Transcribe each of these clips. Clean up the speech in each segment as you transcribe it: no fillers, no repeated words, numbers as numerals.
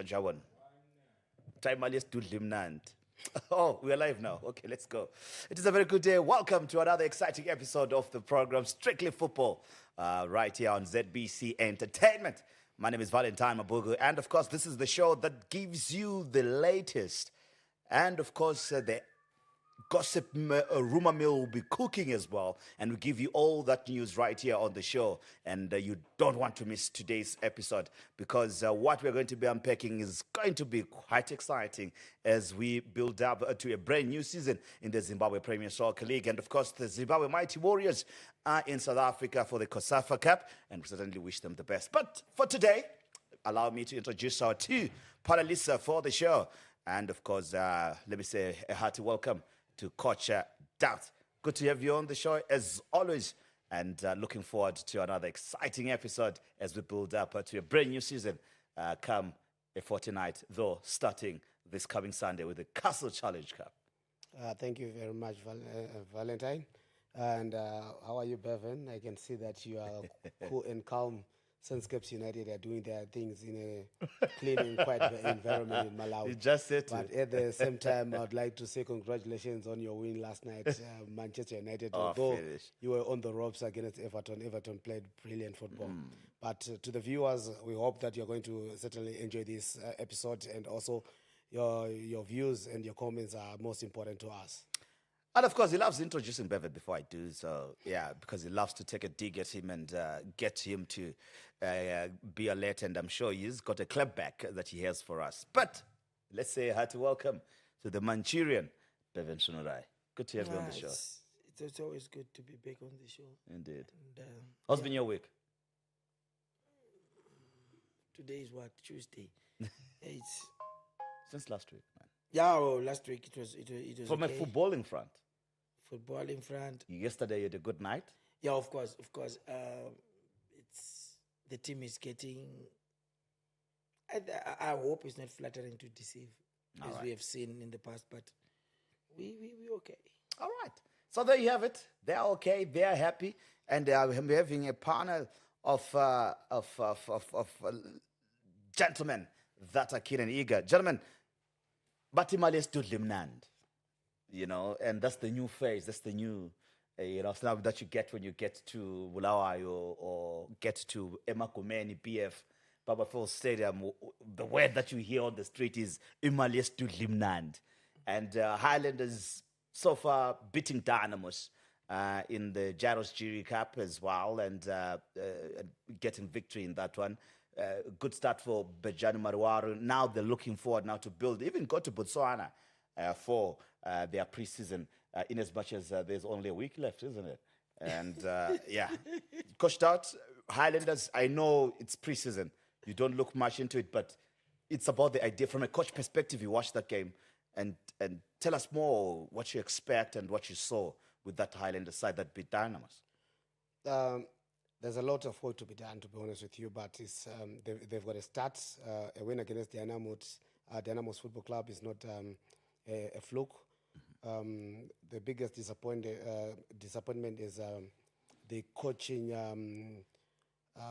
Jawan. Time alias Dudlimnand. Oh, we're live now. Okay, let's go. It is a very good day. Welcome to another exciting episode of the program Strictly Football, right here on ZBC Entertainment. My name is Valentine Mabugu, and of course, this is the show that gives you the latest. And of course, the gossip rumor mill will be cooking as well, and we give you all that news right here on the show. And you don't want to miss today's episode, because what we're going to be unpacking is going to be quite exciting as we build up to a brand new season in the Zimbabwe Premier Soccer League. And of course, the Zimbabwe Mighty Warriors are in South Africa for the COSAFA Cup, and we certainly wish them the best. But for today, allow me to introduce our two panelists for the show. And of course, let me say a hearty welcome to Coach Doubt. Good to have you on the show as always, and looking forward to another exciting episode as we build up to a brand new season come a fortnight, though starting this coming Sunday with the Castle Challenge Cup. Thank you very much, Valentine. And how are you, Bevan? I can see that you are cool and calm since Caps United are doing their things in a clean and quiet environment in Malawi. You just said But at the same time, I'd like to say congratulations on your win last night, Manchester United. Although you were on the ropes against Everton. Everton played brilliant football. But to the viewers, we hope that you're going to certainly enjoy this episode, and also your views and your comments are most important to us. And of course, he loves introducing Bevan before I do so, yeah, because he loves to take a dig at him and get him to be alert. And I'm sure he's got a clap back that he has for us. But let's say hi to welcome to the Manchurian, Bevan Sunurai. Good to have you on the show. It's always good to be back on the show. Indeed. And, how's been your week? Today is what? Tuesday. It's Since last week, man. yeah. Well, last week it was From okay. a footballing front. Football in front. Yesterday you had a good night. Yeah, of course. It's the team is getting. I hope it's not flattering to deceive, as we have seen in the past. But we okay. All right. So there you have it. They're okay. They're happy, and we're having a panel of gentlemen that are keen and eager. Gentlemen, Batimales Dudlimnand, and that's the new phase. That's the new, snap that you get when you get to Bulawayo or get to Emakumeni BF Babafel Stadium. The word that you hear on the street is Imales Dudlimnand. And Highlanders so far beating Dynamos in the Jaros Jiri Cup as well, and getting victory in that one. Good start for Bejani Marwaru. Now they're looking forward now to build, even go to Botswana for their preseason, in as much as there's only a week left, isn't it? And yeah, Coach Doubt, Highlanders, I know it's preseason. You don't look much into it, but it's about the idea. From a coach perspective, you watch that game and tell us more what you expect and what you saw with that Highlander side that beat Dynamos. There's a lot of work to be done, to be honest with you, but it's, they've got a start. A win against Dynamos Football Club is not a fluke. The biggest disappointment is the coaching,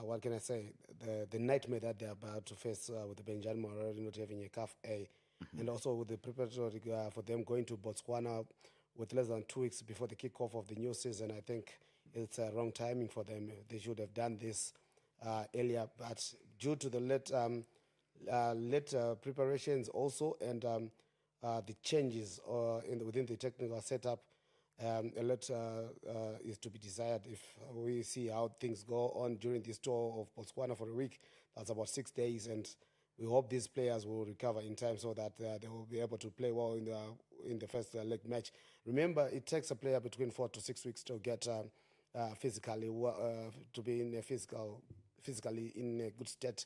what can I say, the nightmare that they're about to face with the Benjamin already not having a CAF A, and also with the preparatory for them going to Botswana with less than 2 weeks before the kickoff of the new season. I think it's a wrong timing for them. They should have done this earlier, but due to the late preparations also, and the changes within the technical setup, a lot is to be desired. If we see how things go on during this tour of Botswana for a week, that's about 6 days, and we hope these players will recover in time so that they will be able to play well in the first leg match. Remember, it takes a player between 4 to 6 weeks to get physically to be in a physically in a good state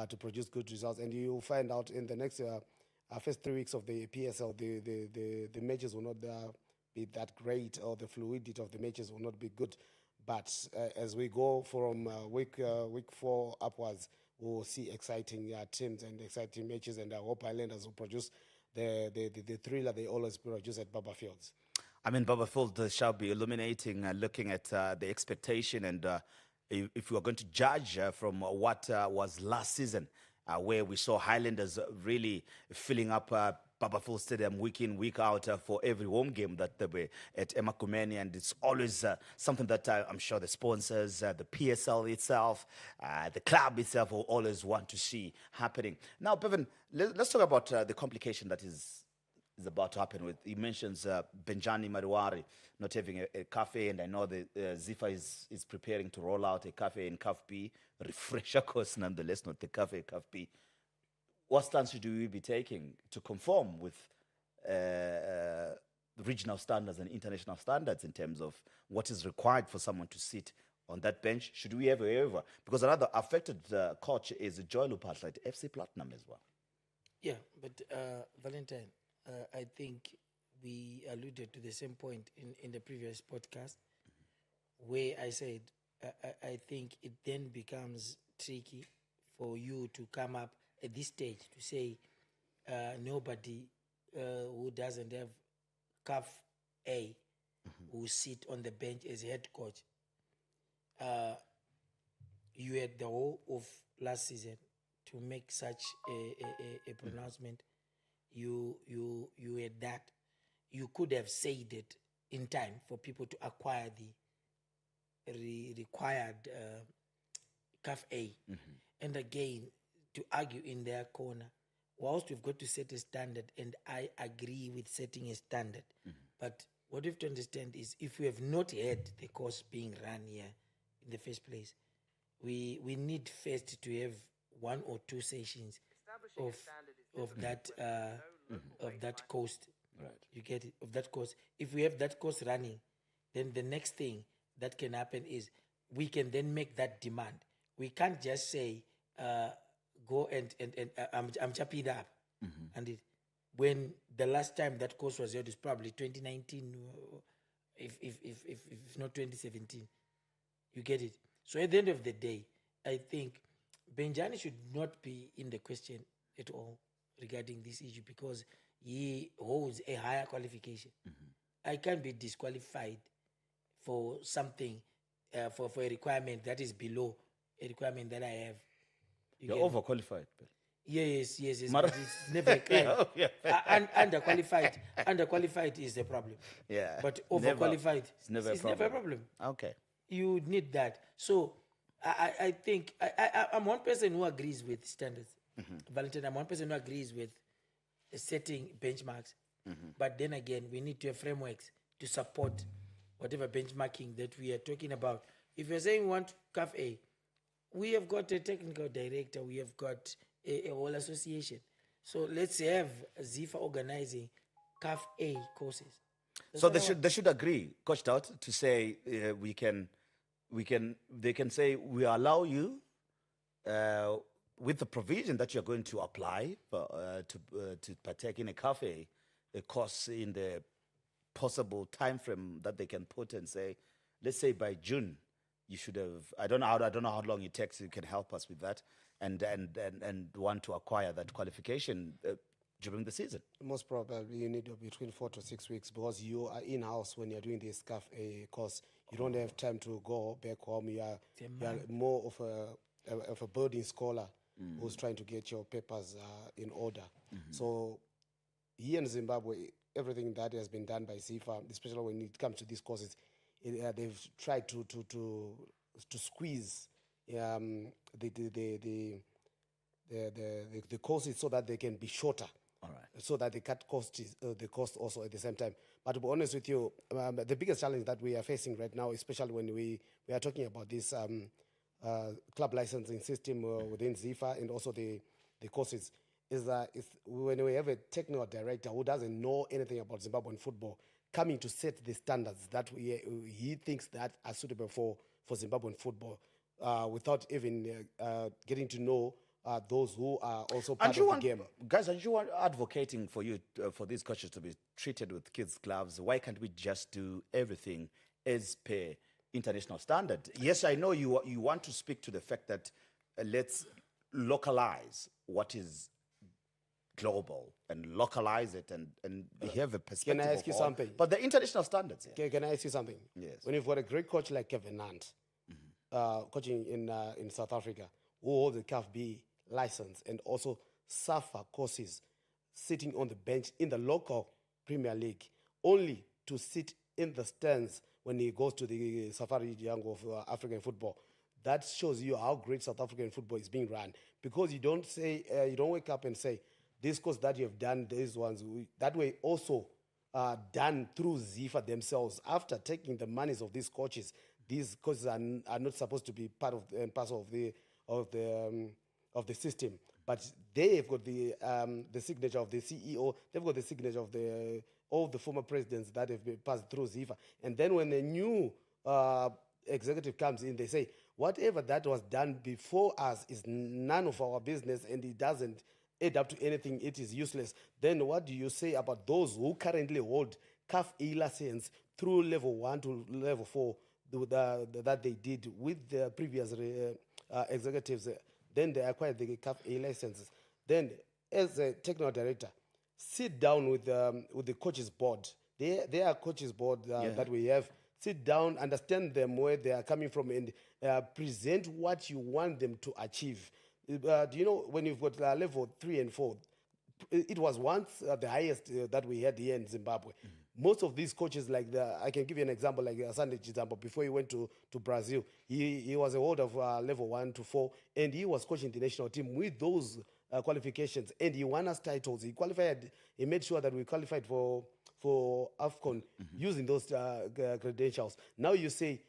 to produce good results, and you will find out in the next first 3 weeks of the PSL, the matches will not be that great, or the fluidity of the matches will not be good. But as we go from week 4 upwards, we'll see exciting teams and exciting matches, and I hope Highlanders will produce the thriller they always produce at Baba Fields. I mean, Baba Field shall be illuminating, looking at the expectation, and if we are going to judge from what was last season, where we saw Highlanders really filling up Babaful Stadium week in, week out for every home game that they were at Emakumeni. And it's always something that I'm sure the sponsors, the PSL itself, the club itself will always want to see happening. Now, Bevan, let's talk about the complication that is about to happen. He mentions Benjani Mariwari not having a cafe, and I know the ZIFA is preparing to roll out a cafe in CAF B, refresher course nonetheless, not the cafe, CAF B. What stance should we be taking to conform with regional standards and international standards in terms of what is required for someone to sit on that bench? Should we ever? Because another affected coach is Joy Lupatla at FC Platinum as well. Yeah, but Valentine, I think we alluded to the same point in the previous podcast where I said I think it then becomes tricky for you to come up at this stage to say nobody who doesn't have CAF A will sit on the bench as head coach. You had the whole of last season to make such a pronouncement. You had that. You could have said it in time for people to acquire the required CAF A. And again, to argue in their corner, whilst we've got to set a standard, and I agree with setting a standard, but what we have to understand is if we have not had the course being run here in the first place, we need first to have one or two sessions of that coast. Right. You get it? Of that course. If we have that course running, then the next thing that can happen is we can then make that demand. We can't just say, go and I'm chopping it up. And when the last time that course was held is probably 2019, if not 2017. You get it? So at the end of the day, I think Benjani should not be in the question at all regarding this issue because he holds a higher qualification. I can't be disqualified for something, for a requirement that is below a requirement that I have. You're overqualified. Yes. But it's never a crime. Underqualified is the problem. Yeah. But overqualified it's never a problem. Okay. You need that. So I think I'm one person who agrees with standards. Valentine, I'm one person who agrees with setting benchmarks. But then again, we need to have frameworks to support whatever benchmarking that we are talking about. If you're saying we want CAF A, we have got a technical director, we have got a whole association. So let's have ZIFA organizing CAF A courses. That's so they should agree, Coach Tout, to say they can say we allow you with the provision that you're going to apply to partake in a cafe, a course in the possible time frame that they can put and say, let's say by June, you should have. I don't know how long it takes. You can help us with that, and want to acquire that qualification during the season. Most probably, you need between 4 to 6 weeks because you are in house when you're doing this CAF A course. You don't have time to go back home. You are more of a budding scholar who's trying to get your papers in order. So here in Zimbabwe, everything that has been done by ZIFA, especially when it comes to these courses, they've tried to squeeze the courses so that they can be shorter. All right. So that they cut the cost also at the same time. But to be honest with you, the biggest challenge that we are facing right now, especially when we are talking about this club licensing system within ZIFA and also the courses, is that when we have a technical director who doesn't know anything about Zimbabwean football coming to set the standards that he thinks that are suitable for Zimbabwean football without even getting to know those who are also part of the game. Guys, aren't you advocating for these coaches to be treated with kids' gloves? Why can't we just do everything as per international standard? Yes, I know you want to speak to the fact that let's localize what is global and localize it and have a perspective. Can I ask you something? But the international standards. Yeah. Can I ask you something? Yes. When you've got a great coach like Kevin Nant, coaching in South Africa, who holds the CAF B license and also suffer courses sitting on the bench in the local Premier League, only to sit in the stands when he goes to the Safari Jungle of African football. That shows you how great South African football is being run, because you don't say you don't wake up and say this course that you have done, these ones that way also done through ZIFA themselves. After taking the monies of these coaches are not supposed to be part of and parcel of the system, but they've got the signature of the CEO. They've got the signature of all the former presidents that have been passed through ZIFA. And then when a new executive comes in, they say whatever that was done before us is none of our business, and it doesn't add up to anything. It is useless. Then what do you say about those who currently hold CAF A license through level 1 to level 4 that they did with the previous executives? Then they acquired the CAF A licenses. Then, as a technical director, sit down with the coaches board. They are coaches board that we have. Sit down, understand them, where they are coming from, and present what you want them to achieve. Do you know, when you've got level 3 and 4, it was once the highest that we had here in Zimbabwe. Most of these coaches, I can give you an example, like Sunday Chizambo, before he went to Brazil, he was a holder of level 1 to 4, and he was coaching the national team with those qualifications, and he won us titles. He qualified. He made sure that we qualified for AFCON using those credentials. Now you say,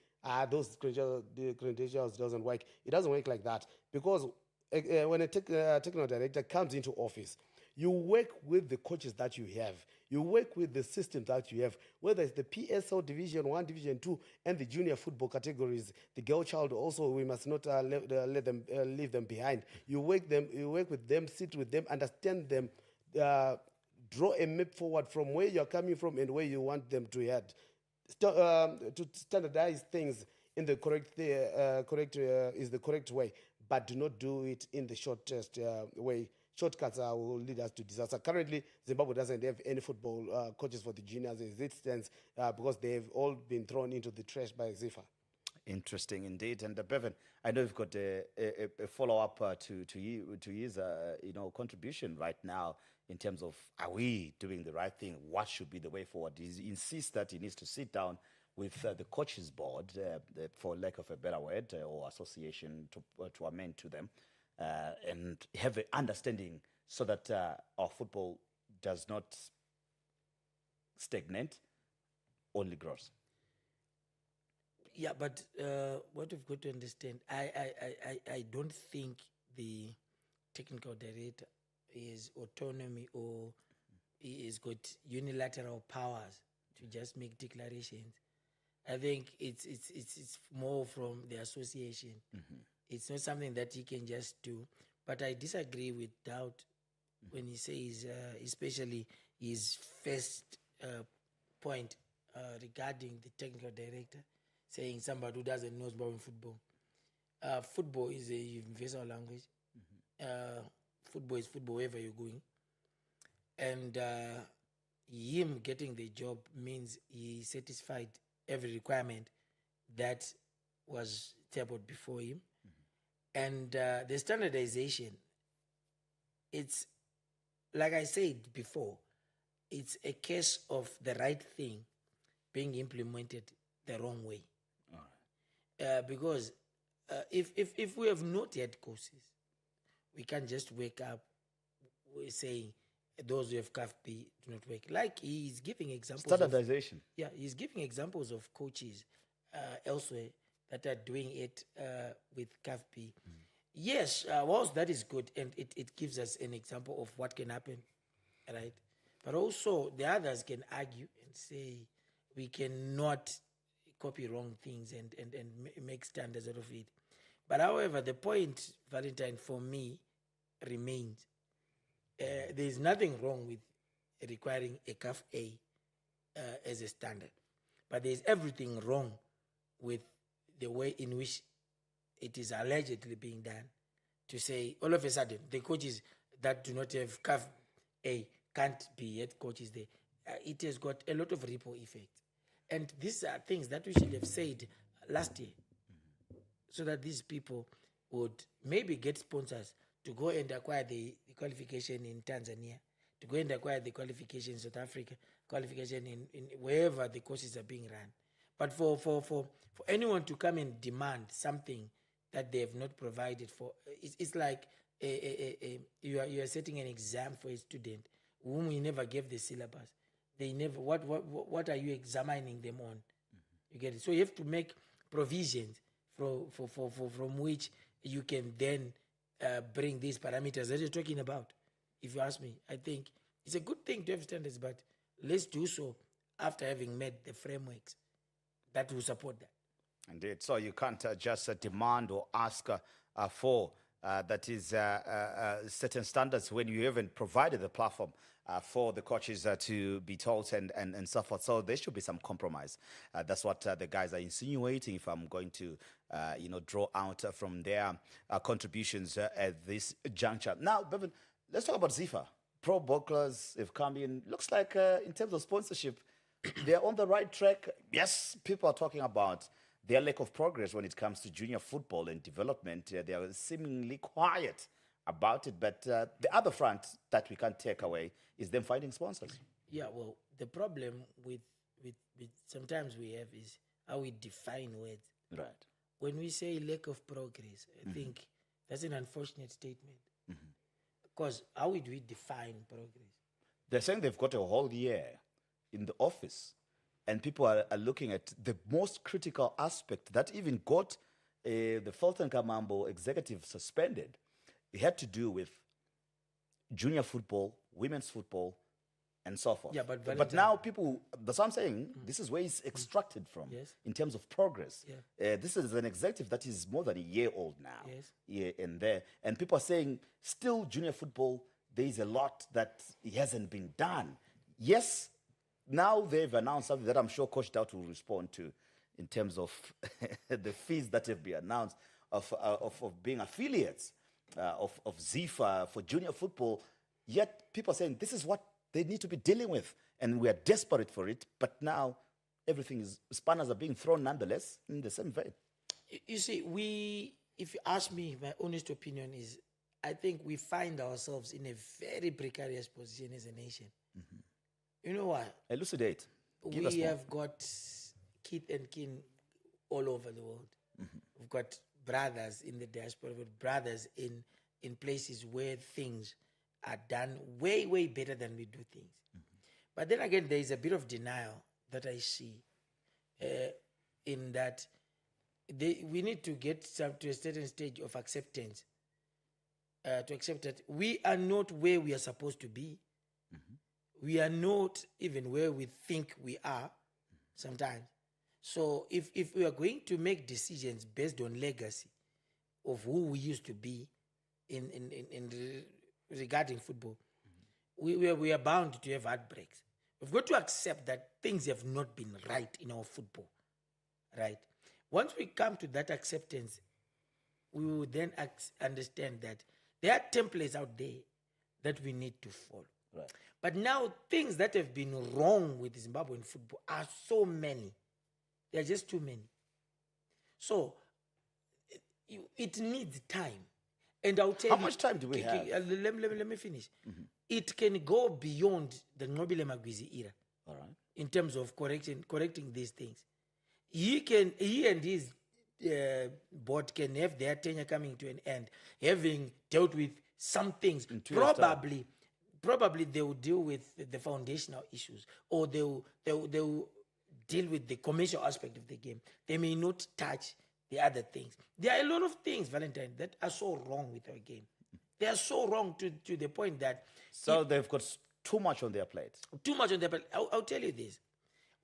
those credentials doesn't work. It doesn't work like that, because when a technical director comes into office, you work with the coaches that you have. You work with the system that you have, whether it's the PSL Division 1, Division 2, and the junior football categories. The girl child also, we must not let them leave them behind. You work with them, sit with them, understand them, draw a map forward from where you're coming from and where you want them to head. To standardize things in the correct way, but do not do it in the shortest way. Shortcuts will lead us to disaster. Currently, Zimbabwe doesn't have any football coaches for the juniors as it stands, because they've all been thrown into the trash by ZIFA. Interesting indeed. And Bevan, I know you've got a follow-up to his contribution right now in terms of, are we doing the right thing? What should be the way forward? He insists that he needs to sit down with the coaches board, for lack of a better word, or association to amend to them, and have an understanding so that our football does not stagnate, only grows. Yeah, but what we've got to understand, I don't think the technical director is autonomy or he has got unilateral powers to just make declarations. I think it's more from the association. It's not something that he can just do. But I disagree with Doubt when he says, especially his first point regarding the technical director, saying somebody who doesn't know about football. Football is a universal language. Football is football wherever you're going. And him getting the job means he satisfied every requirement that was tabled before him. And the standardization, it's, like I said before, it's a case of the right thing being implemented the wrong way. Because if we have not had courses, we can't just wake up saying those who have CAF B do not work. Like he's giving examples. Standardization. He's giving examples of coaches elsewhere that are doing it with CAF B. Yes, whilst that is good, and it gives us an example of what can happen, right? But also the others can argue and say we cannot copy wrong things and make standards out of it. But however, the point, Valentine, for me remains, there is nothing wrong with requiring a CAF A as a standard. But there is everything wrong with the way in which it is allegedly being done, to say all of a sudden the coaches that do not have CAF A can't be head coaches there. It has got a lot of ripple effect. And these are things that we should have said last year, so that these people would maybe get sponsors to go and acquire the qualification in Tanzania, to go and acquire the qualification in South Africa, qualification in wherever the courses are being run. But for anyone to come and demand something that they have not provided for, it's like you are setting an exam for a student whom you never gave the syllabus. They never. What are you examining them on? You get it. So you have to make provisions from which you can then bring these parameters that you're talking about. If you ask me, I think it's a good thing to have standards, but let's do so after having made the frameworks that will support that. Indeed. So you can't just demand or ask for that is certain standards when you haven't provided the platform for the coaches to be taught and so forth. So there should be some compromise. That's what the guys are insinuating. If I'm going to, draw out from their contributions at this juncture. Now, Bevan, let's talk about ZIFA. Pro bowlers have come in. Looks like in terms of sponsorship, they're on the right track. Yes, people are talking about their lack of progress when it comes to junior football and development. They are seemingly quiet about it. But the other front that we can't take away is them finding sponsors. Yeah, well, the problem with sometimes we have is how we define words. Right. When we say lack of progress, I think that's an unfortunate statement. Because how do we define progress? They're saying they've got a whole year in the office, and people are looking at the most critical aspect that even got the Fulton Kamambo executive suspended. It had to do with junior football, women's football, and so forth. Yeah, but but now people, that's what I'm saying, this is where it's extracted from Yes. in terms of progress. Yeah. This is an executive that is more than a year old now. Yes. Yeah, and there. And people are saying, still junior football, there is a lot that hasn't been done. Yes, now they've announced something that I'm sure Coach Doubt will respond to in terms of the fees that have been announced of being affiliates of ZIFA for junior football. Yet people are saying this is what they need to be dealing with, and we are desperate for it. But now everything is, spanners are being thrown nonetheless in the same vein. You see, if you ask me, my honest opinion is, I think we find ourselves in a very precarious position as a nation. You know why? Elucidate. Give us We more. have got kith and kin all over the world. We've got brothers in the diaspora, we've got brothers in places where things are done way, way better than we do things. But then again, there is a bit of denial that I see in that we need to get to a certain stage of acceptance to accept that we are not where we are supposed to be. We are not even where we think we are sometimes. So if we are going to make decisions based on legacy of who we used to be regarding football, we are bound to have heartbreaks. We've got to accept that things have not been right in our football, right? Once we come to that acceptance, we will then understand that there are templates out there that we need to follow. Right. But now things that have been wrong with Zimbabwean football are so many. There are just too many. So it needs time. And I'll tell How you, much time do we have? Let me finish. It can go beyond the Nobile Magwizi era All right. in terms of correcting these things. He and his board can have their tenure coming to an end, having dealt with some things. 2 years' Probably they will deal with the foundational issues, or they will deal with the commercial aspect of the game. They may not touch the other things. There are a lot of things, Valentine, that are so wrong with our game. They are so wrong to the point that So they've got too much on their plate. too much on their plate. I'll tell you this.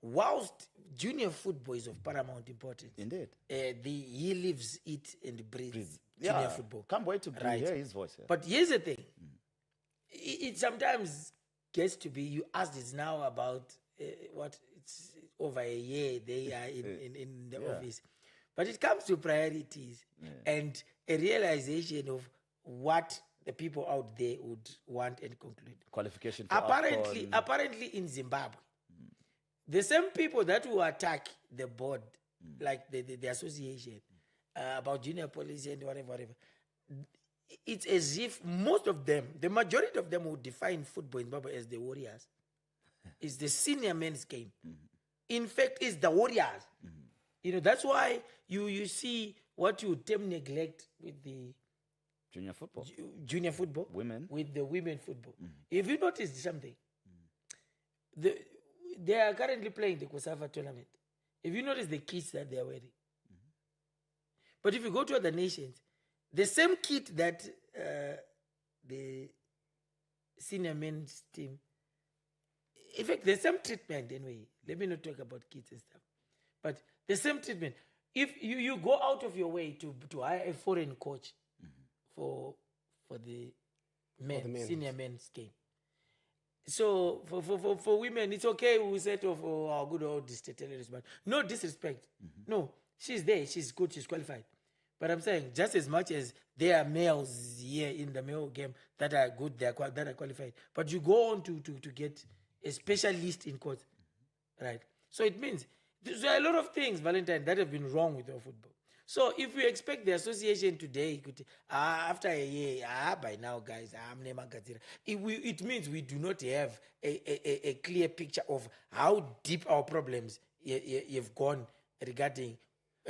Whilst junior football is of paramount importance, Indeed. he lives, eats, and breathes junior football. Can't wait to Right. hear his voice. Yeah. But here's the thing. It sometimes gets to be, you asked it now about what, it's over a year they are in the office. But it comes to priorities and a realization of what the people out there would want and conclude. Qualification for Apparently, AFCON. apparently in Zimbabwe, the same people that will attack the board, like the association, about junior policy and whatever, it's as if most of them, the majority of them who define football in Zimbabwe as the Warriors, is the senior men's game. In fact, it's the Warriors. You know, that's why you see what you term neglect with the Junior football. junior football, Women. with the women football. If you notice something, they are currently playing the Kosafa tournament. If you notice the kits that they are wearing, but if you go to other nations, the same kit that the senior men's team, in fact, the same treatment anyway. Let me not talk about kits and stuff, but the same treatment. If you go out of your way to hire a foreign coach for the men, senior men's game. So for women, it's okay. We set off our good old disrespect, but no disrespect. No, she's there. She's good. She's qualified. But I'm saying just as much as there are males here in the male game that are good, that are qualified. But you go on to get a specialist in court, right? So it means there are a lot of things, Valentine, that have been wrong with our football. So if we expect the association today, after a year, by now, guys, it means we do not have a clear picture of how deep our problems have gone regarding.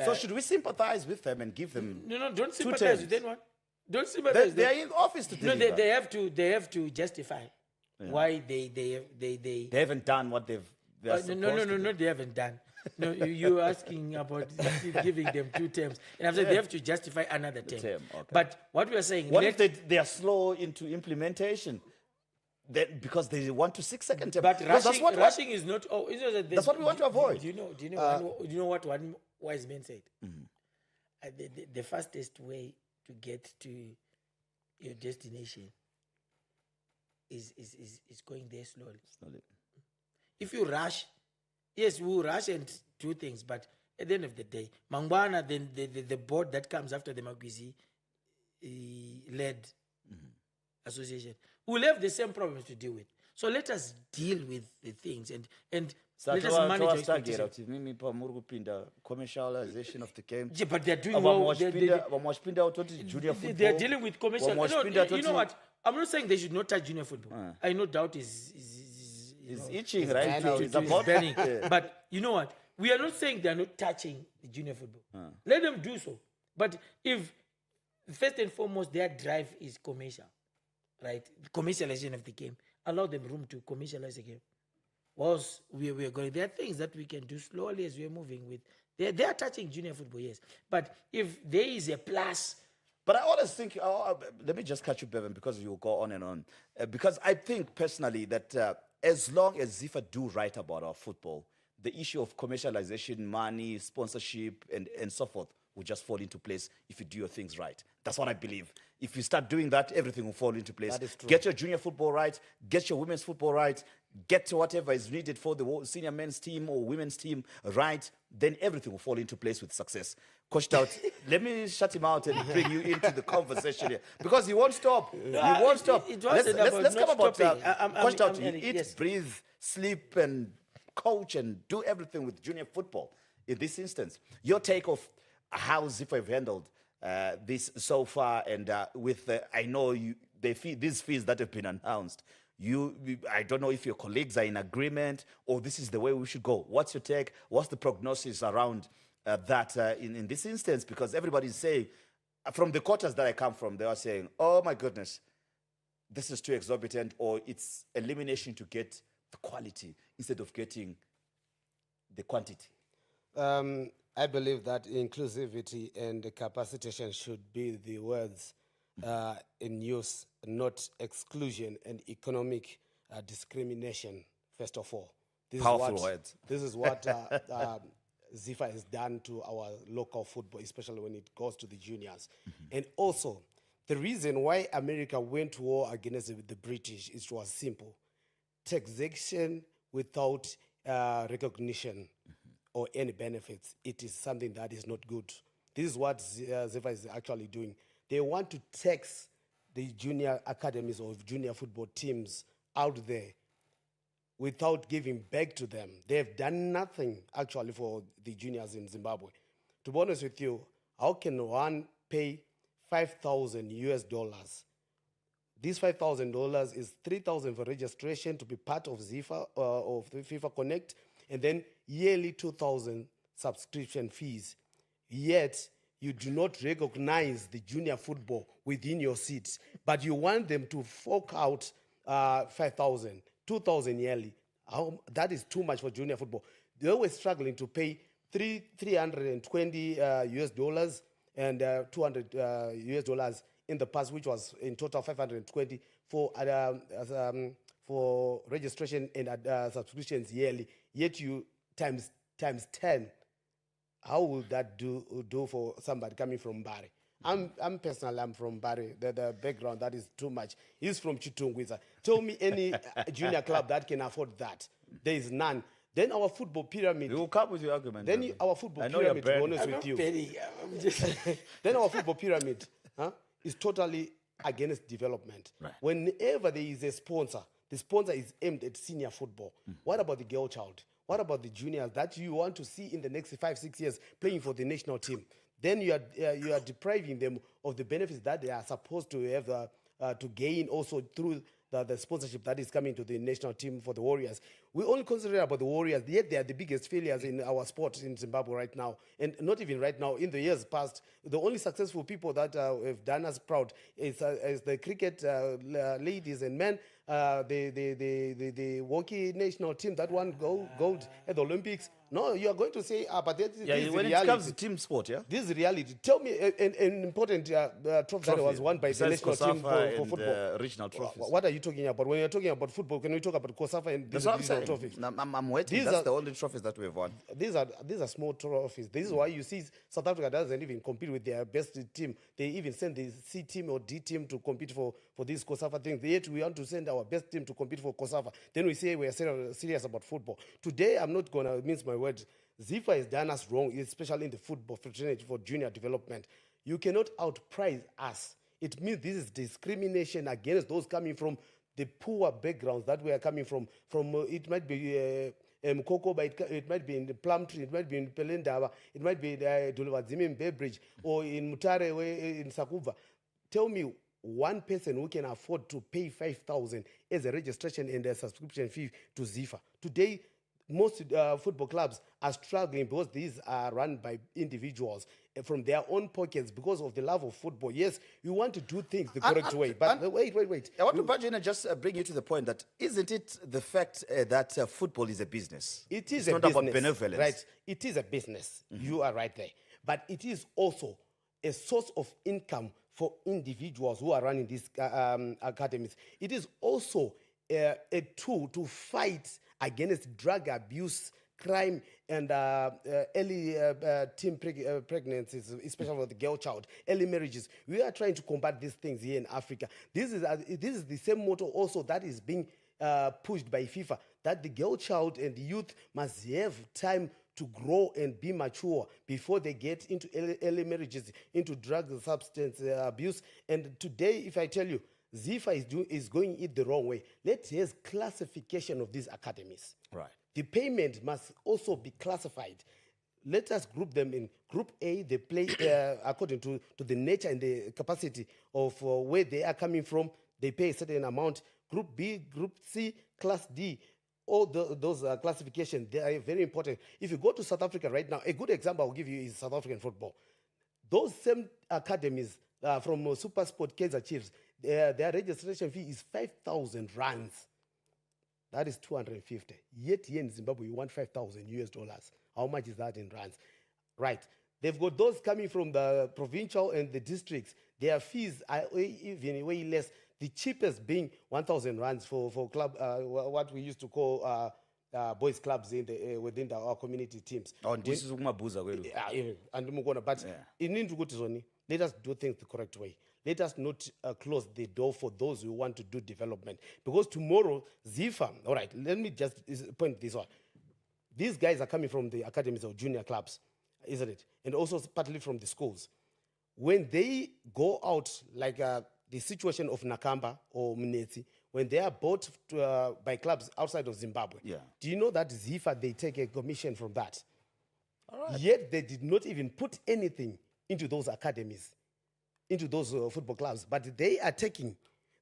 So should we sympathize with them and give them? No, don't sympathize with anyone. Don't sympathize. They are in office to No, deliver. they have to justify why they haven't done what they're supposed to do. No, they haven't done. No, you're asking about giving them 2 terms. And after they have to justify another term. Okay. But what we are saying... What if they are slow into implementation? Because they want to seek second term. But rushing is not... That's what we want to avoid. Do you know what one wise man said? The fastest way to get to your destination is going there slowly. If you rush... Yes, we will rush and do things, but at the end of the day, Mangwana, then the board that comes after the Magwizi led association, will have the same problems to deal with. So let us deal with the things and let us manage our expectations. Commercialization of the game. Yeah, but they're doing well. They're dealing with commercial. No, you know what? I'm not saying they should not touch junior football. I no doubt is itching right now. It's burning. But you know what? We are not saying they are not touching the junior football. Let them do so. But if first and foremost their drive is commercial, right? Commercialization of the game, allow them room to commercialize the game. Whilst we are going, there are things that we can do slowly as we are moving with. They are touching junior football, yes. But if there is a plus. But I always think, let me just catch you, Bevan, because you go on and on. Because I think personally that as long as ZIFA do right about our football, the issue of commercialization, money, sponsorship, and so forth will just fall into place if you do your things right. That's what I believe. If you start doing that, everything will fall into place. That is true. Get your junior football right, get your women's football right, get to whatever is needed for the senior men's team or women's team right, then everything will fall into place with success. Coach Tout, let me shut him out and bring you into the conversation here. Because he won't stop. He won't stop. Let's come about Coach Tout. You eat, breathe, sleep, and coach and do everything with junior football. In this instance, your take of how ZIFA have handled this so far, and with I know these fees that have been announced. I don't know if your colleagues are in agreement or this is the way we should go. What's your take? What's the prognosis around that in this instance? Because everybody's saying, from the quarters that I come from, they are saying, oh my goodness, this is too exorbitant, or it's elimination to get the quality instead of getting the quantity. I believe that inclusivity and capacitation should be the words in use, not exclusion and economic discrimination, first of all. Powerful words. This is what ZIFA has done to our local football, especially when it goes to the juniors. And also, the reason why America went to war against the British, it was simple. Taxation without recognition or any benefits, it is something that is not good. This is what ZIFA is actually doing. They want to tax the junior academies or junior football teams out there without giving back to them. They have done nothing actually for the juniors in Zimbabwe. To be honest with you, how can one pay $5,000 US. This $5,000 is $3,000 for registration to be part of ZIFA of the FIFA Connect, and then yearly 2,000 subscription fees. Yet you do not recognize the junior football within your seats, but you want them to fork out 5,000, 2,000 yearly. That is too much for junior football. They were struggling to pay $320 US and $200 US in the past, which was in total 520 for registration and subscriptions yearly. Yet you times 10. How will that do for somebody coming from Bari? I'm personally, I'm from Bari. The background, that is too much. He's from Chitungwiza. Tell me any junior club that can afford that. There is none. Then our football pyramid. You will come with your argument. Then our football pyramid, to be honest with you. Then our football pyramid is totally against development. Right. Whenever there is a sponsor, the sponsor is aimed at senior football. What about the girl child? What about the juniors that you want to see in the next 5-6 years playing for the national team? Then you are depriving them of the benefits that they are supposed to have to gain also through the sponsorship that is coming to the national team for the Warriors. We only concentrate about the Warriors, yet they are the biggest failures in our sport in Zimbabwe right now. And not even right now, in the years past, the only successful people that have done us proud is the cricket ladies and men, the hockey national team that won gold at the Olympics. No, you are going to say, but this is when reality. it comes to team sport, yeah? This is reality. Tell me an important trophy that was won by the national team for football. Regional trophies. What are you talking about? When you're talking about football, can we talk about COSAFA and these regional trophies? I'm waiting. That's the only trophies that we've won. These are small trophies. This is why you see South Africa doesn't even compete with their best team. They even send the C team or D team to compete for these COSAFA things. Yet we want to send our best team to compete for COSAFA. Then we say we are serious about football. Today, I'm not going to mince my words. ZIFA has done us wrong, especially in the football fraternity for junior development. You cannot outprice us. It means this is discrimination against those coming from the poor backgrounds that we are coming from. It might be Mkoko, but it might be in the Plumtree, it might be in Pelendaba, it might be in Dulwazimi in Beybridge, or in Mutare, in Sakuva. Tell me one person who can afford to pay 5,000 as a registration and a subscription fee to ZIFA. Today, most football clubs are struggling because these are run by individuals from their own pockets because of the love of football. Yes, you want to do things the correct way, but wait. I want to budge in and just bring you to the point that isn't it the fact that football is a business? It is it's a not business, about benevolence. right? It is a business. You are right there. But it is also a source of income for individuals who are running these academies. It is also a tool to fight against drug abuse, crime, and early teen pregnancies, especially for the girl child, early marriages. We are trying to combat these things here in Africa. This is the same motto also that is being pushed by FIFA, that the girl child and the youth must have time to grow and be mature before they get into early marriages, into drug and substance abuse. And today, if I tell you, ZIFA is going it the wrong way. Let's have classification of these academies. Right. The payment must also be classified. Let us group them in Group A. They play according to the nature and the capacity of where they are coming from. They pay a certain amount. Group B, Group C, Class D. All those classifications, they are very important. If you go to South Africa right now, a good example I'll give you is South African football. Those same academies from Super Sport Kaizer Chiefs, their registration fee is 5,000 rands. That is 250. Yet here in Zimbabwe, you want 5,000 US dollars. How much is that in rands? Right. They've got those coming from the provincial and the districts. Their fees are even way less. The cheapest being 1,000 rands for club, what we used to call boys clubs within our community teams. Oh, this is Umabuza. But let us do things the correct way. Let us not close the door for those who want to do development. Because tomorrow, ZIFA, all right, let me just point this out. These guys are coming from the academies or junior clubs, isn't it? And also partly from the schools. When they go out, like the situation of Nakamba or Mnetsi, when they are bought by clubs outside of Zimbabwe, do you know that ZIFA, they take a commission from that? All right. Yet they did not even put anything into those academies. into those football clubs, but they are taking.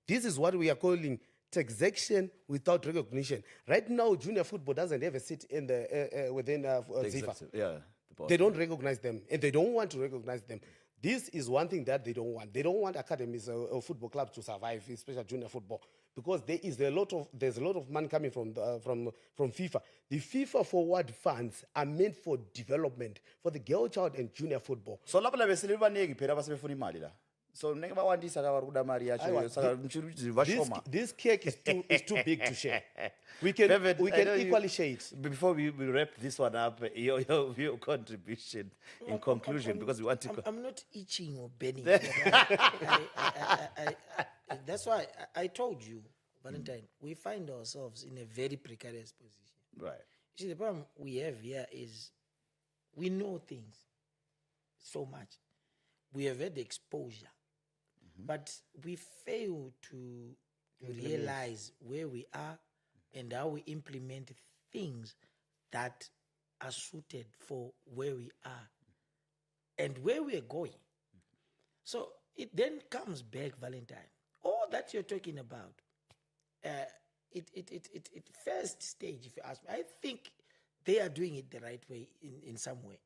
This is what we are calling taxation without recognition. Right now, junior football doesn't have a seat in the within ZIFA. Yeah. The board. They don't recognize them, and they don't want to recognize them. This is one thing that they don't want. They don't want academies or football clubs to survive, especially junior football, because there's a lot of money coming from FIFA. The FIFA forward funds are meant for development for the girl child and junior football. So lapho la besele baneki phela basebefuna imali la. So neke bawandisa ka baruda mari yacho saka mchuru bashoma. This cake is too big to share. We can equally share it. Before we wrap this one up, your contribution in conclusion, because we want to. I'm not itching or bending. That's why I told you, Valentine, we find ourselves in a very precarious position. Right. You see, the problem we have here is we know things so much. We have had exposure, but we fail to realize where we are and how we implement things that are suited for where we are and where we are going. So it then comes back, Valentine. All that you're talking about, it first stage, if you ask me, I think they are doing it the right way in some way.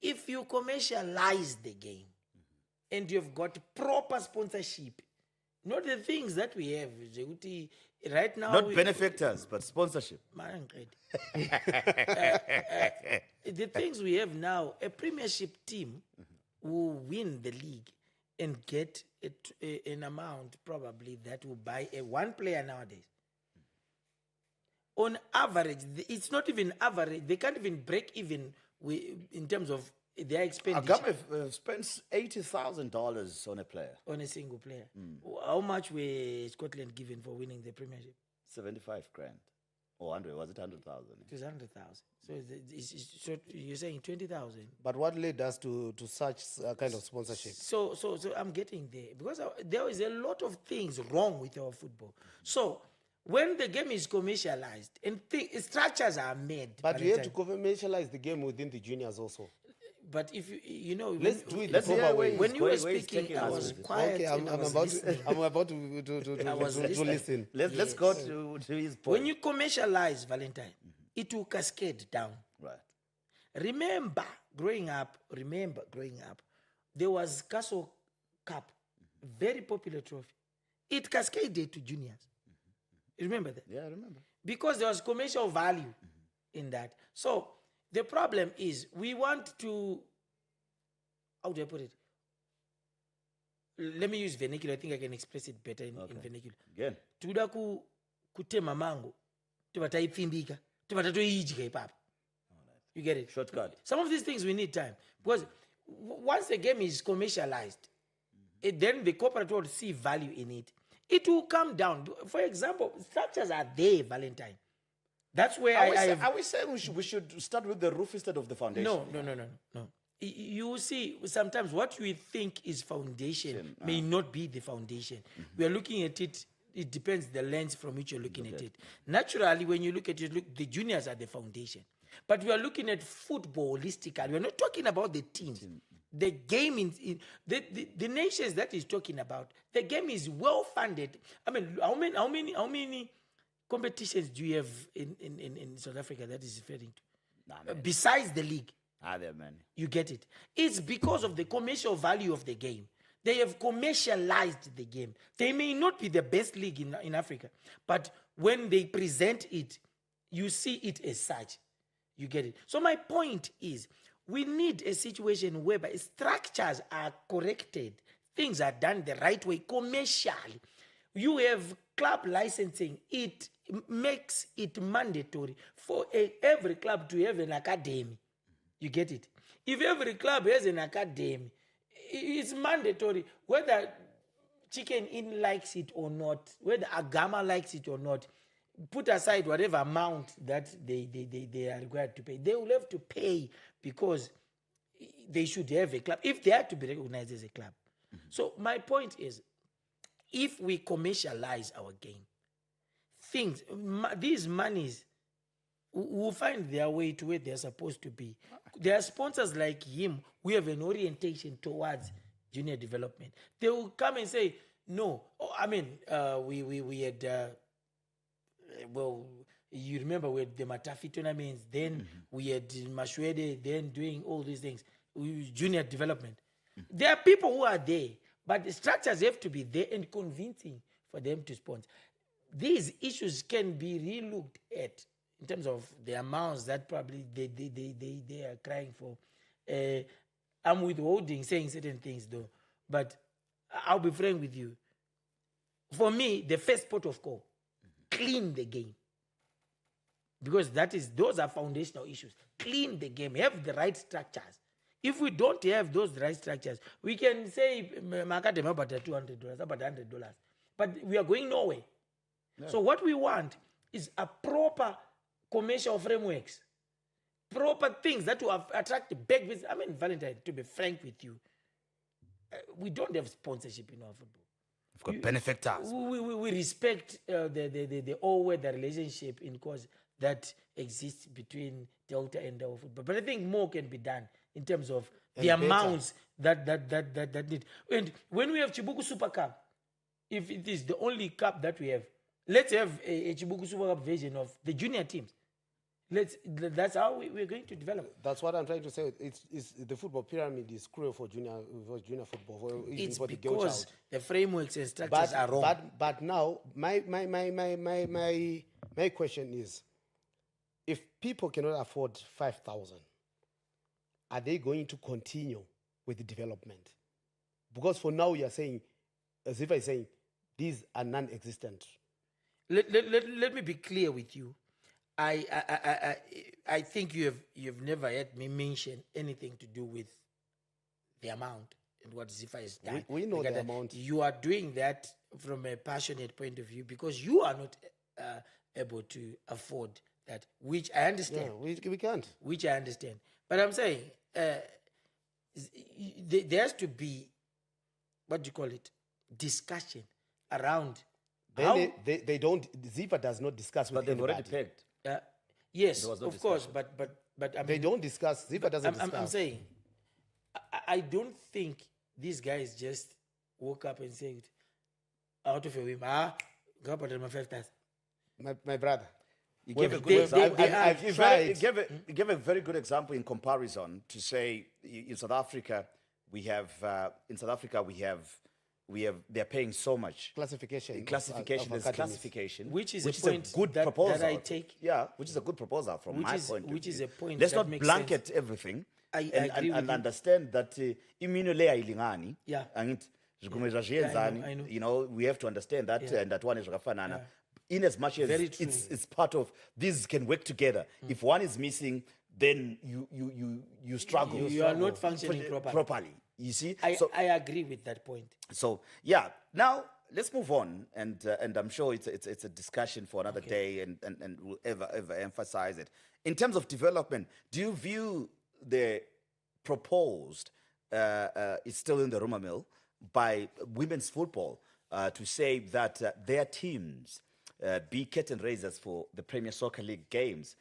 If you commercialize the game and you've got proper sponsorship, not the things that we have right now. Not benefactors, but sponsorship. The things we have now, a premiership team will win the league and get an amount probably that will buy one player nowadays. On average, it's not even average. They can't even break even in terms of their expenditure. Agame spends $80,000 on a player. On a single player. How much were Scotland given for winning the Premiership? 75 grand. Or 100, was it 100,000? It was 100,000. So you're saying 20,000. But what led us to such kind of sponsorship? So I'm getting there. Because there is a lot of things wrong with our football. So when the game is commercialized and structures are made. But we have to commercialialize the game within the juniors also. But if you know, let's do it the proper way. When you were speaking, I was quiet. Okay, I'm about to listen. Let's go to his point. When you commercialize Valentine, it will cascade down. Right. Remember growing up, there was Castle Cup, very popular trophy. It cascaded to juniors. You remember that? Yeah, I remember. Because there was commercial value in that. So the problem is we want to, how do I put it? Let me use vernacular. I think I can express it better in vernacular. Again. Tuda kutema mango. Tubata ifimbika. Tubata toijika ipapa. You get it? Shortcut. Some of these things we need time. Because once the game is commercialized, then the corporate will see value in it. It will come down. For example, structures are there, Valentine. That's where are we saying we should start with the roof instead of the foundation? No. You see, sometimes what we think is foundation may not be the foundation. We are looking at it. It depends the lens from which you're looking at it. Naturally, when you look at it, the juniors are the foundation. But we are looking at football holistically. We're not talking about the teams. The game in the nations that he's talking about, the game is well funded. I mean, how many competitions do you have in South Africa that is referring to? Besides the league. There, man. You get it. It's because of the commercial value of the game. They have commercialized the game. They may not be the best league in Africa, but when they present it, you see it as such. You get it. So my point is, we need a situation whereby structures are corrected. Things are done the right way commercially. You have club licensing. It makes it mandatory for every club to have an academy. You get it? If every club has an academy, it's mandatory, whether Chicken Inn likes it or not, whether Agama likes it or not. Put aside whatever amount that they are required to pay. They will have to pay because they should have a club, if they are to be recognized as a club. So my point is, if we commercialize our game, these monies will find their way to where they're supposed to be. There are sponsors like him who have an orientation towards junior development. They will come and say, no. Oh, I mean, we had, well, you remember we had the Matafi tournaments, then we had Mashwede, then doing all these things, junior development. There are people who are there, but the structures have to be there and convincing for them to sponsor. These issues can be re-looked at in terms of the amounts that probably they are crying for. I'm withholding saying certain things though, but I'll be frank with you. For me, the first port of call, clean the game. Because those are foundational issues. Clean the game, have the right structures. If we don't have those right structures, we can say, about $200, about $100, but we are going nowhere. Yeah. So what we want is a proper commercial frameworks, proper things that will attract the big business. I mean, Valentine, to be frank with you, we don't have sponsorship in our football. We've got benefactors. We respect the all-weather relationship in course that exists between Delta and our football. But I think more can be done in terms of the amounts that need. And when we have Chibuku Super Cup, if it is the only cup that we have, let's have a Chibuku Super Cup version of the junior teams. That's how we're going to develop. That's what I'm trying to say. It's the football pyramid is cruel for junior football. It's because the frameworks and structures are wrong. But now my question is, if people cannot afford 5,000, are they going to continue with the development? Because for now you are saying, as if I saying, these are non-existent. Let me be clear with you. I think you've never heard me mention anything to do with the amount and what ZIFA has done. We know the amount. You are doing that from a passionate point of view because you are not able to afford that, which I understand. Yeah, we can't. Which I understand. But I'm saying there has to be, what do you call it, discussion around. They don't. ZIFA does not discuss with anybody. But they've already pegged. Yes, of course, but I mean, they don't discuss. ZIFA doesn't discuss. I'm saying, I don't think these guys just woke up and said, out of a whim, go up at my 5,000. My brother. You gave a good example. You gave a very good example in comparison to say in South Africa we have they're paying so much. Classification. There's classification. Which is a good proposal. That I take. Yeah, which is a good proposal from my point of view. Which is a point Let's that not makes blanket sense. everything I agree with and you. understand that immunolea ilingani. Yeah. You know, we have to understand that and that one is Rafanana. Yeah. In as much as it's part of these can work together. If one is missing, then you struggle. You are not functioning properly. You see? I agree with that point. So yeah, now let's move on, and I'm sure it's a discussion for another day, and we'll ever emphasize it. In terms of development, do you view the proposed, it's still in the rumor mill, by women's football to say that their teams be curtain raisers for the Premier Soccer League games?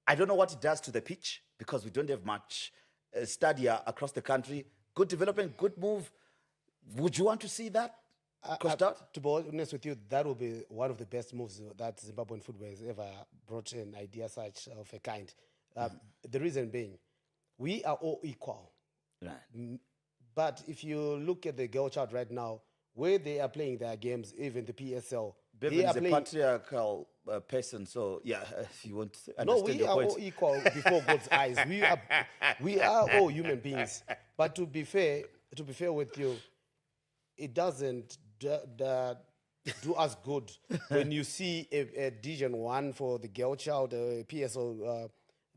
I don't know what it does to the pitch because we don't have much stadia across the country. Good development, good move. Would you want to see that? To be honest with you, that will be one of the best moves that Zimbabwean football has ever brought an idea such of a kind. The reason being, we are all equal. Right. But if you look at the girl child right now, where they are playing their games, even the PSL, Bevan is a patriarchal person, so yeah, if you want to understand we are all equal before God's eyes. We are all human beings. But to be fair with you, it doesn't do us good when you see a Division 1 for the girl child, a PSL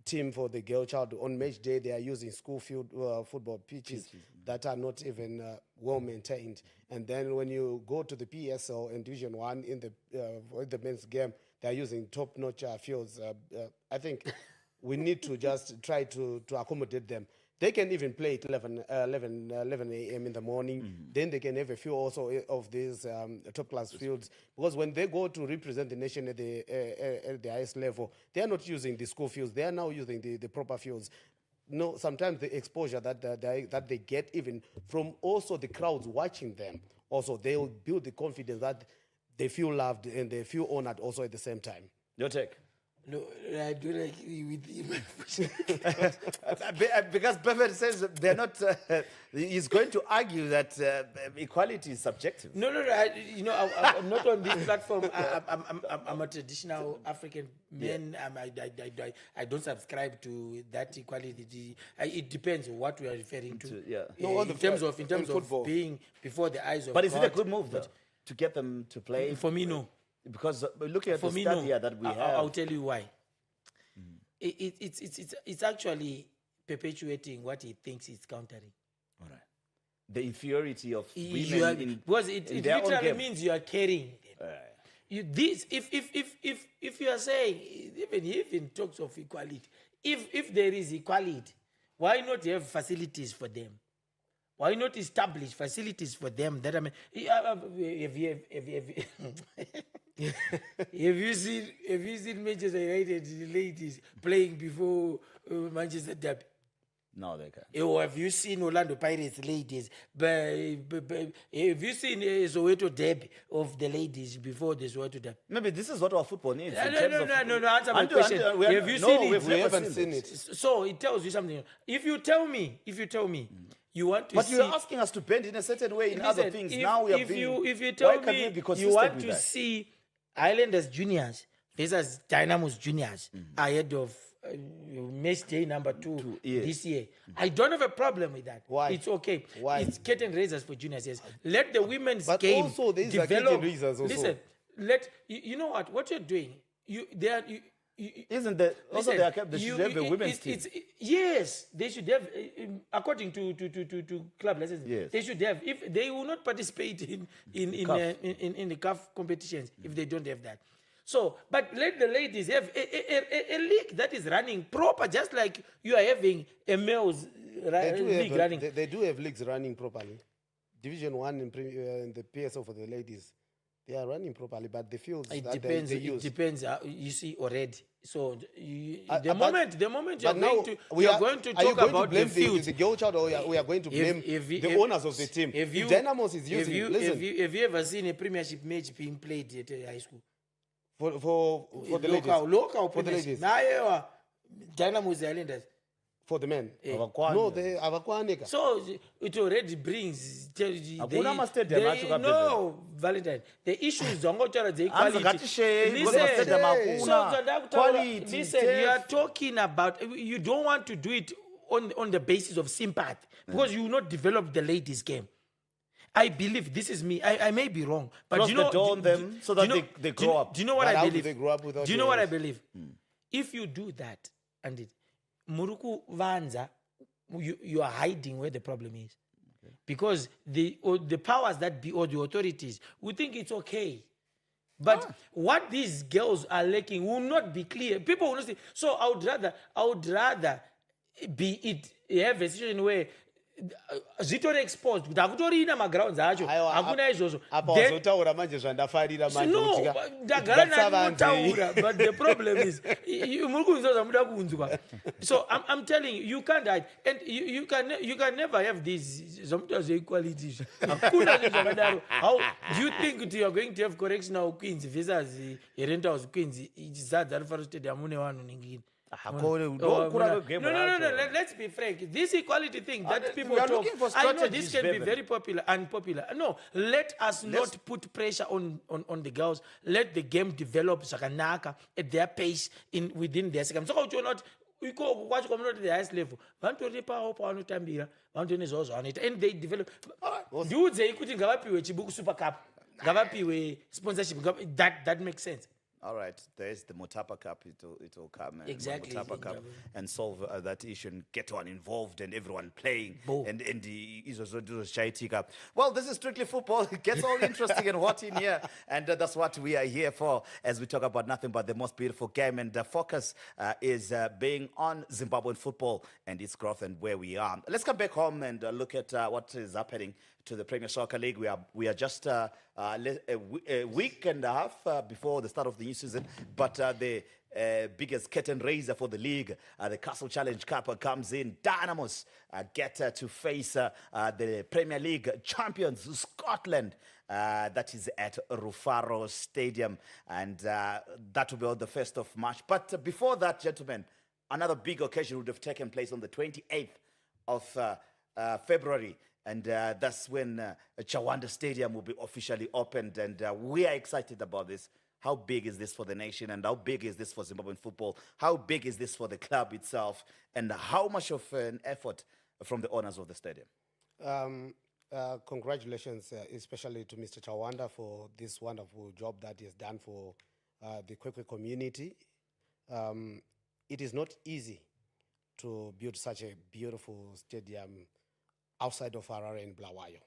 team for the girl child. On match day, they are using school field football pitches that are not even well maintained. And then when you go to the PSL and Division 1 in the men's game, they are using top-notch fields. I think we need to just try to accommodate them. They can even play at 11 a.m. in the morning. Then they can have a few also of these top-class fields. Because when they go to represent the nation at the highest level, they are not using the school fields. They are now using the proper fields. no, sometimes the exposure that they get, even from also the crowds watching them, also they will build the confidence that they feel loved and they feel honored also at the same time. Your take? No, I don't agree with him. Because Buffett says they're not. He's going to argue that equality is subjective. No. I'm not on this platform. I'm a traditional African man. I don't subscribe to that equality. It depends on what we are referring to. Yeah. In terms of being before the eyes of But is God, it a good move though to get them to play? For me, no. Because looking at For the me, study no. here that we have, I'll tell you why. It's actually perpetuating what he thinks is countering. all right, the inferiority of You women are- because it their own literally game. means you are carrying them. If you are saying, even talks of equality, if there is equality, why not have facilities for them? Why not establish facilities for them? That have you seen Manchester United ladies playing before Manchester Derby? No, they can't. Or have you seen Orlando Pirates ladies? Have you seen Soweto Derby of the ladies before the Soweto Derby? Maybe this is what our football needs. No. in terms of- Answer my question. we are- Have you no, seen we've it? We never haven't seen it. So it tells you something. If you tell me, you want to But see. you're asking us to bend in a certain way in other Listen, things. if- now we are if being. you why tell can't we me be you consistent want with to that? see Islanders juniors versus Dynamos juniors ahead of match day number 2 yes. this year, I don't have a problem with that. Why? It's okay. Why? It's curtain raisers for juniors. Yes. Let the women's But game also there is a develop. curtain raisers also. Listen, you know what you're doing. Isn't there also they should have a women's team? Yes, they should have. According to club license, Yes. they should have. If they will not participate in the CAF competitions, if they don't have that. So, but let the ladies have a league that is running proper, just like you are having a male's league running. They do have leagues running properly. Division 1 in the PSO for the ladies, they are running properly, but the fields It that depends. they It use. depends. You see already. So the but- moment you're But now going to you're going to are you talk going about to blame the fields. the girl child, or we are going to blame the owners of the team? If Dynamos is using, listen, have you ever seen a premiership match being played at a high school? for the ladies, Local for the premiership. ladies, Now, Dynamos Islanders. for the men, Avakwana. no, they avakwanika. So it already brings. Hakuna ma-stadium acho ka No, Valentine. The issues don't go to the Anza equality. ngatishe, Listen, because ma-stadium hakuna. so Dr. Quality, listen, you are depth. talking about. You don't want to do it on the basis of sympathy because you will not develop the ladies' game. I believe this is me. I may be wrong, but Close you know, the door on them so that they grow up. Do you know what But I how do believe? they grow up without Do you know what I the- believe? If you do that, and it, Muruku Vanza, you are hiding where the problem is, because the powers that be or the authorities we think it's okay. But what these girls are lacking will not be clear. People will not say. So I would rather have a situation where zvitori exposed kuti akutori ina magrounds acho Aiwa, hakuna izvozvo. apa Then- wazotaura manje zvandafarira manje No, kutika- ndagara kubatsa nani vanhu. munotaura, but the problem is muri kunzwa zvamuda kunzwa. So I'm telling you, you can't hide, and you can never have these zvamuta zveequality. Hakuna zvinhu zvakadaro. How do you think that you are going to have correctional queens versus rentals queens? Zadza rifaro stadium mune vanhu ningini. No. Let's be frank. This equality thing that people we are talk, looking for I know this strategies, can be Bevan. very popular, unpopular. No, let us not put pressure on the girls. Let the game develop sakanaka at their pace within their second. So you're not. Iko kwacho community the highest level. Vantoripa pavanotambira, vanotonizozo and they develop. Dudes ikuti ngavapiwe chibuku super cup, ngavapiwe sponsorship. That makes sense. All right, there's the Motapa Cup. It will come. And Exactly. The Motapa Cup and solve that issue and get one involved and everyone playing. Boom. And the Shaitika. Well, this is strictly football. It gets all interesting and hot in here. And that's what we are here for as we talk about nothing but the most beautiful game. And the focus is being on Zimbabwean football and its growth and where we are. Let's come back home and look at what is happening to the Premier Soccer League. We are just a week and a half before the start of the new season, but the biggest curtain raiser for the league. The Castle Challenge Cup comes in. Dynamos get to face the Premier League champions, Scotland. That is at Rufaro Stadium, and that will be on the 1st of March. But before that, gentlemen, another big occasion would have taken place on the 28th of February, and that's when Chawanda Stadium will be officially opened, and we are excited about this. How big is this for the nation, and how big is this for Zimbabwean football? How big is this for the club itself, and how much of an effort from the owners of the stadium? Congratulations, especially to Mr. Chawanda for this wonderful job that he has done for the Kwekwe community. It is not easy to build such a beautiful stadium outside of Harare and Bulawayo.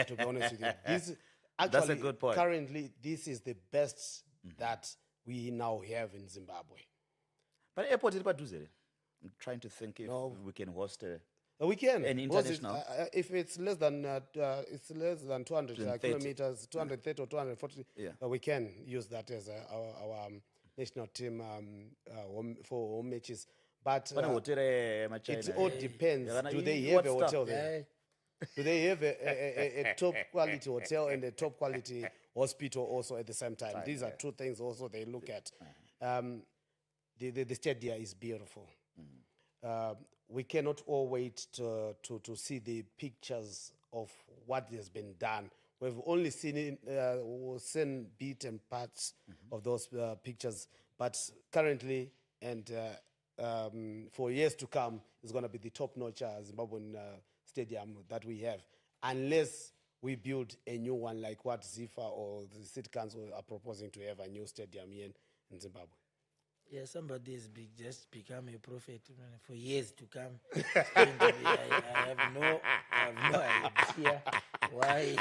To be honest with you, this actually, that's a good point. Currently, this is the best that we now have in Zimbabwe. But airport is about I'm trying to think if we can host we can. An international. If it's less than 200 kilometers, 230 or 240, we can use that as our national team for home matches. But it all depends. Do they have a hotel there? Do they have a top quality hotel and a top quality hospital also at the same time? These are two things also they look at. The stadium is beautiful. We cannot all wait to see the pictures of what has been done. We've only seen bits and parts of those pictures, but currently and for years to come, it's going to be the top-notch Zimbabwean stadium that we have, unless we build a new one like what ZIFA or the City Council are proposing to have a new stadium here in Zimbabwe. Yeah, somebody has just become a prophet for years to come. I have no idea why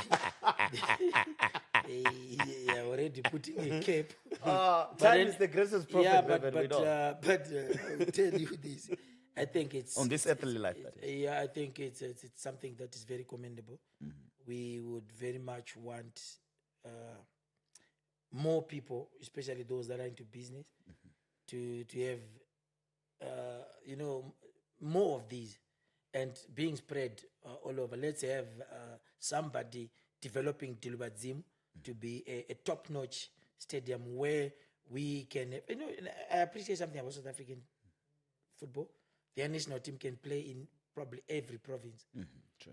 they are already putting a cape. Time is the greatest prophet. Yeah, but I will tell you this. I think it's on this earthly life. Yeah, I think it's something that is very commendable. We would very much want more people, especially those that are into business, to have more of these and being spread all over. Let's have somebody developing Dilubadzim to be a top-notch stadium where we can, I appreciate something about South African football. The national team can play in probably every province.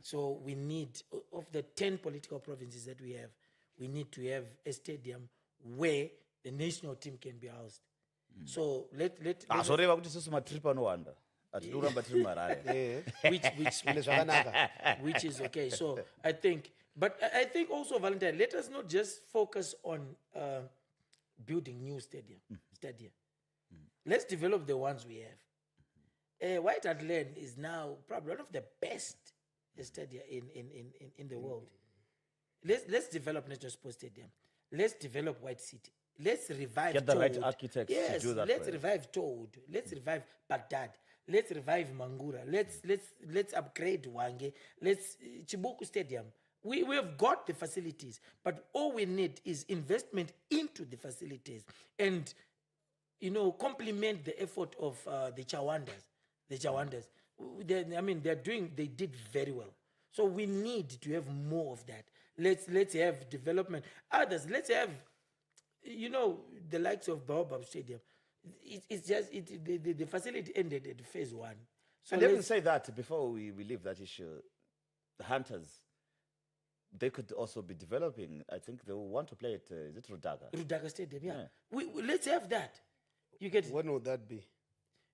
So we need, of the 10 political provinces that we have, we need to have a stadium where the national team can be housed. So let which is okay. So I think also, Valentine, let us not just focus on building new stadium. Let's develop the ones we have. White Hart Lane is now probably one of the best stadia in the world. Let's develop National Sports Stadium. Let's develop White City. Let's revive Get the Toad. right architects to do that. Let's revive Toad. Let's revive Baghdad. Let's revive Mangura. Let's upgrade Wange. Let's Chibuku Stadium. We have got the facilities, but all we need is investment into the facilities and complement the effort of the Chawandas. They did very well. So we need to have more of that. Let's have development. Others, let's have the likes of Baobab Stadium. It's just the facility ended at phase 1. So and let me say that before we leave that issue, the Hunters, they could also be developing. I think they will want to play at is it Rudaga Stadium? Yeah. Let's have that. You get when would that be?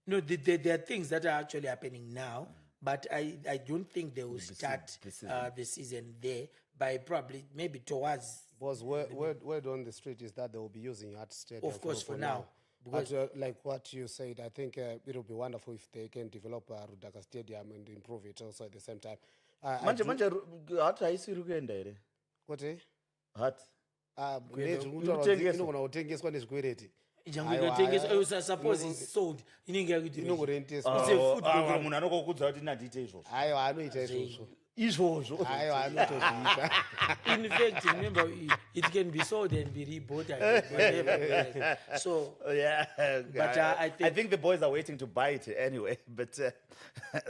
No, there are things that are actually happening now, but I don't think they will start the season there by probably maybe towards. Because word on the street is that they will be using Hart Stadium. Of course, for now. But like what you said, I think it will be wonderful if they can develop Rudaga Stadium and improve it also at the same time. Hart haisi rukuenda here. What? Hart. Unotengeswa nezvikwereti. Suppose it's sold. Inongorenteswa. Munhu anokokudza kuti nandite izvozvo. Aiwa anoita izvozvo. izvozvo. I'm not In fact, remember, it can be sold and be rebought again whenever. So, Yeah, But, I I think the boys are waiting to buy it anyway. But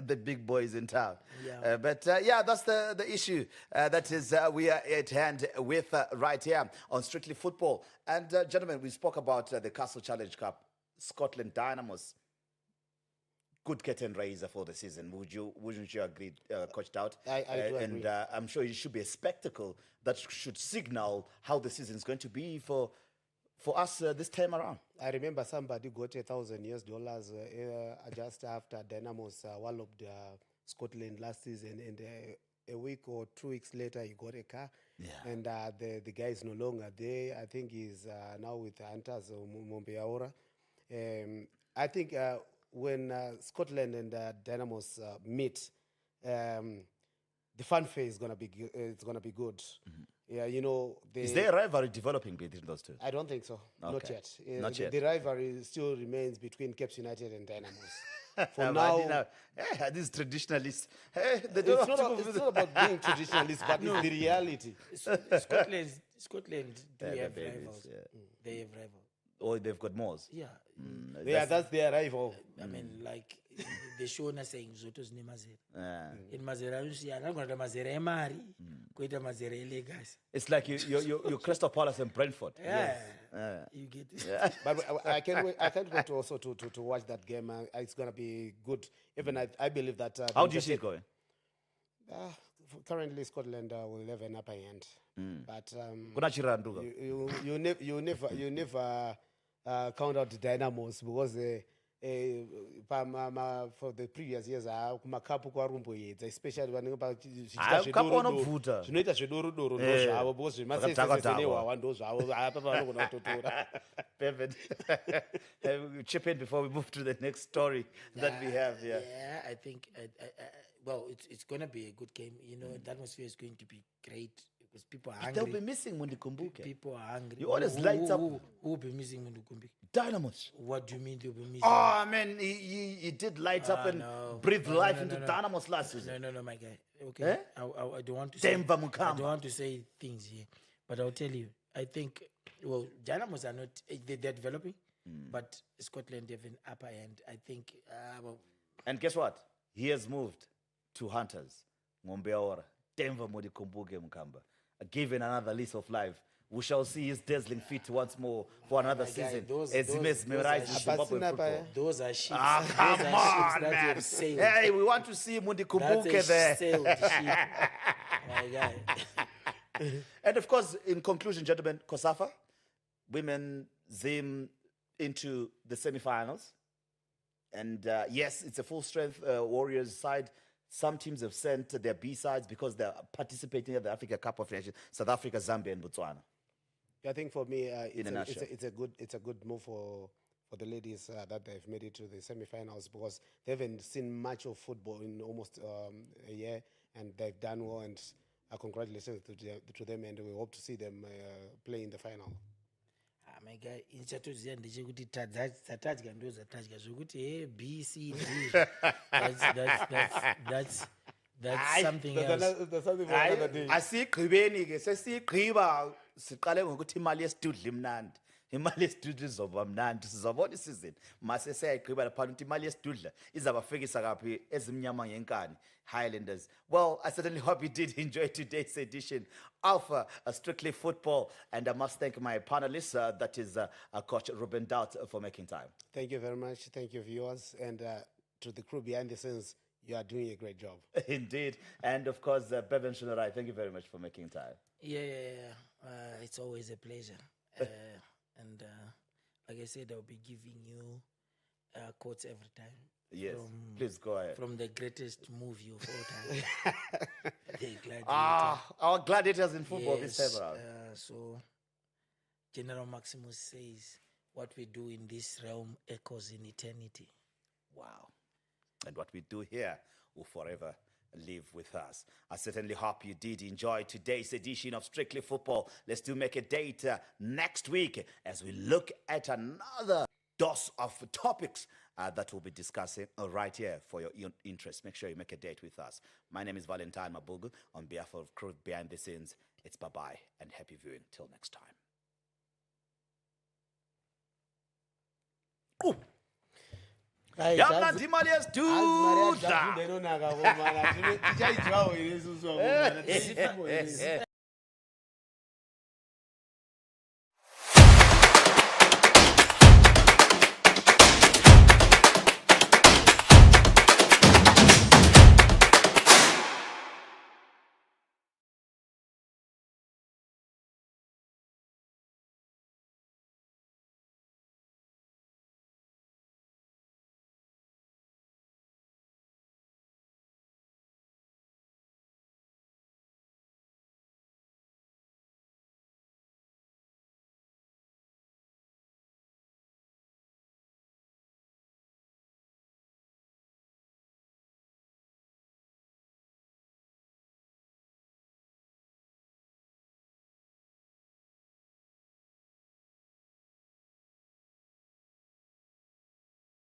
the big boys in town. Yeah. But yeah, that's the issue that is we are at hand with right here on Strictly Football. And gentlemen, we spoke about the Castle Challenge Cup, Scotland Dynamos. Good curtain raiser for the season. Wouldn't you agree, Coach Dowd? I do agree. And I'm sure it should be a spectacle that should signal how the season is going to be for us this time around. I remember somebody got $1,000 just after Dynamos walloped Scotland last season, and a week or 2 weeks later he got a car. Yeah. And the guy is no longer there. I think he's now with Hunters Mombeaora. I think when Scotland and Dynamos meet, the fanfare is gonna be it's gonna be good. Yeah, you know. Is there a rivalry developing between those two? I don't think so. Not Okay. yet. Not yet. The rivalry still remains between Cape United and Dynamos. For But, now, these traditionalists, hey, they it's don't not, have to it's not about being traditionalist, but it's the reality. Scotland do Yeah, have the babies, rivals. yeah. They have rivals. Or they've got more. Yeah. Yeah, that's their rival. I mean, like, the show na saying Zoto's ne mazera. Yeah. In mazera, you see, I'm not going to mazera emari, kuita mazera legacy. It's like you Crystal Palace and Brentford. Yeah. Yeah. You get it. But I can't wait. I can't wait also to watch that game. It's gonna be good. Even I believe that. How do you see it going? Currently, Scotland will have an upper hand, but Kuna chiranduka. you never count out the Dynamos because for the previous years kumakapu kwarumboyedza, especially vanenge Kapu vanobvuta. zvinoita zvedorudoro ndo zvavo because zvemasesesesehwawa ndo zvavo apa vanogona kutotora. Perfect. Chip in before we move to the next story that we have here. Yeah, I think, well, it's going to be a good game. You know, the atmosphere is going to be great because people are They'll hungry. be missing Mundikumbuke. People are hungry. You always lights up- Who will be missing Mundukumbi? Dynamos. What do you mean they'll be missing? Oh man, he did light up and no. breathe No, life no, into no. Dynamos last season. No, my guy. Okay, Eh? I don't want to say. Demba I Mukamba. don't want to say things here, but I'll tell you. I think, well, Dynamos are not. They're developing, but Scotland have an upper end. I think. Well, And guess what? He has moved to Hunters, Mombeaora, Denver Modikumbuke Mukamba. Given another lease of life. We shall see his dazzling feet once more for another my guy, season. those- As he those- mesmerizes those are- Zimbabwe Abasina football. those are ships. Ah, Those come are on, ships that man. have sailed. Hey, we want to see Mundi That's Kumbuke a there. sailed ship. My guy. And of course, in conclusion, gentlemen, COSAFA, women Zim into the semi-finals. And yes, it's a full-strength Warriors side. Some teams have sent their B-sides because they're participating at the Africa Cup of Nations. South Africa, Zambia, and Botswana. I think for me, In a nutshell. it's a good move for the ladies that they've made it to the semi-finals because they haven't seen much of football in almost a year, and they've done well. And congratulations to them, and we hope to see them play in the final. My guy, inchatoziya ndechekuti dzatadya ndo zatadya zvokuti B C D. That's Aye, something That's else. that's something for another day. Asigqibeni ke sesiyigqiba siqale ngokuthi imali yesidudla imnandi. Imali yesidudla izoba mnandi sizobona isizini. Mase seyayigqiba lapha ukuthi imali yesidudla izabafikisa kaphi ezimnyama ngenkani. Highlanders. Well, I certainly hope you did enjoy today's edition of Strictly Football. And I must thank my panelists, that is Coach Ruben Dowd, for making time. Thank you very much. Thank you, viewers, and to the crew behind the scenes. You are doing a great job. Indeed. And of course, Bevan Shunarai, thank you very much for making time. Yeah. It's always a pleasure. And like I said, I'll be giving you quotes every time. Yes, please go ahead. From the greatest movie of all time. The Gladiator. Our gladiators in football this Yes, time around. so General Maximus says, what we do in this realm echoes in eternity. Wow. And what we do here will forever live with us. I certainly hope you did enjoy today's edition of Strictly Football. Let's do make a date next week as we look at another dose of topics that we'll be discussing right here for your interest. Make sure you make a date with us. My name is Valentine Mabugu. On behalf of crew behind the scenes, it's bye-bye and happy viewing. Till next time. Ooh. Yamnandi imali yesidudla.